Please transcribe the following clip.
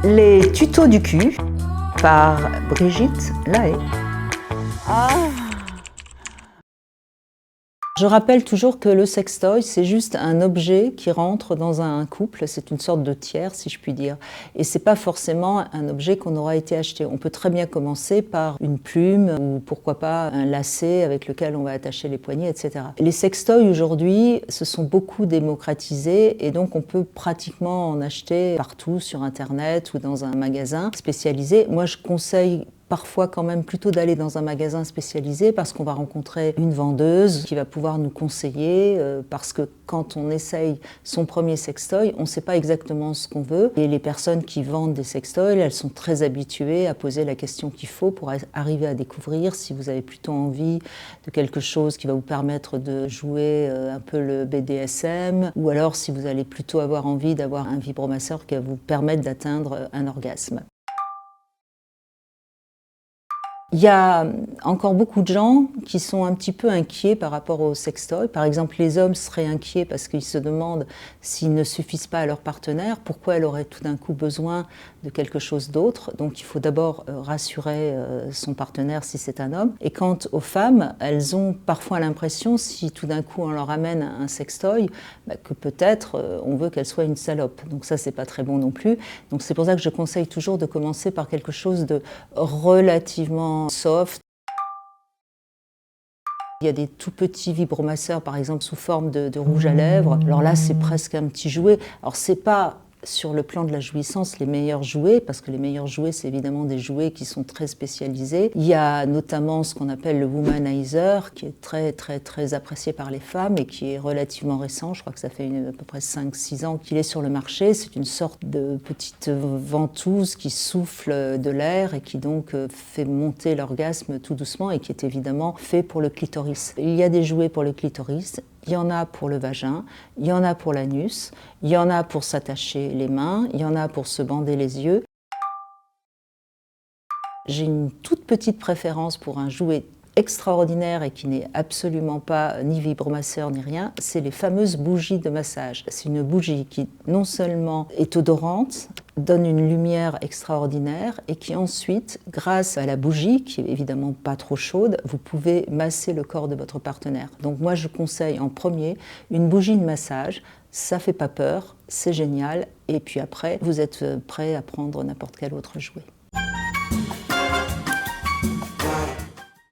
Les tutos du cul par Brigitte Lahaye. Je rappelle toujours que le sextoy, c'est juste un objet qui rentre dans un couple, c'est une sorte de tiers si je puis dire. Et c'est pas forcément un objet qu'on aura été acheté. On peut très bien commencer par une plume ou pourquoi pas un lacet avec lequel on va attacher les poignets, etc. Les sextoys aujourd'hui se sont beaucoup démocratisés et donc on peut pratiquement en acheter partout sur internet ou dans un magasin spécialisé. Moi je conseille parfois quand même plutôt d'aller dans un magasin spécialisé parce qu'on va rencontrer une vendeuse qui va pouvoir nous conseiller parce que quand on essaye son premier sextoy, on ne sait pas exactement ce qu'on veut et les personnes qui vendent des sextoys, elles sont très habituées à poser la question qu'il faut pour arriver à découvrir si vous avez plutôt envie de quelque chose qui va vous permettre de jouer un peu le BDSM ou alors si vous allez plutôt avoir envie d'avoir un vibromasseur qui va vous permettre d'atteindre un orgasme. Il y a encore beaucoup de gens qui sont un petit peu inquiets par rapport au sextoy. Par exemple, les hommes seraient inquiets parce qu'ils se demandent s'ils ne suffisent pas à leur partenaire, pourquoi elle aurait tout d'un coup besoin de quelque chose d'autre. Donc il faut d'abord rassurer son partenaire si c'est un homme. Et quant aux femmes, elles ont parfois l'impression, si tout d'un coup on leur amène un sextoy, que peut-être on veut qu'elle soit une salope. Donc ça, c'est pas très bon non plus. Donc c'est pour ça que je conseille toujours de commencer par quelque chose de relativement soft. Il y a des tout petits vibromasseurs, par exemple, sous forme de rouge à lèvres. Alors là, c'est presque un petit jouet. Alors, c'est pas sur le plan de la jouissance les meilleurs jouets, parce que les meilleurs jouets, c'est évidemment des jouets qui sont très spécialisés. Il y a notamment ce qu'on appelle le womanizer, qui est très, très, très apprécié par les femmes et qui est relativement récent. Je crois que ça fait à peu près 5-6 ans qu'il est sur le marché. C'est une sorte de petite ventouse qui souffle de l'air et qui donc fait monter l'orgasme tout doucement et qui est évidemment fait pour le clitoris. Il y a des jouets pour le clitoris. Il y en a pour le vagin, il y en a pour l'anus, il y en a pour s'attacher les mains, il y en a pour se bander les yeux. J'ai une toute petite préférence pour un jouet extraordinaire et qui n'est absolument pas ni vibromasseur ni rien, c'est les fameuses bougies de massage. C'est une bougie qui non seulement est odorante, donne une lumière extraordinaire et qui ensuite, grâce à la bougie, qui est évidemment pas trop chaude, vous pouvez masser le corps de votre partenaire. Donc moi je conseille en premier une bougie de massage, ça fait pas peur, c'est génial et puis après vous êtes prêt à prendre n'importe quel autre jouet.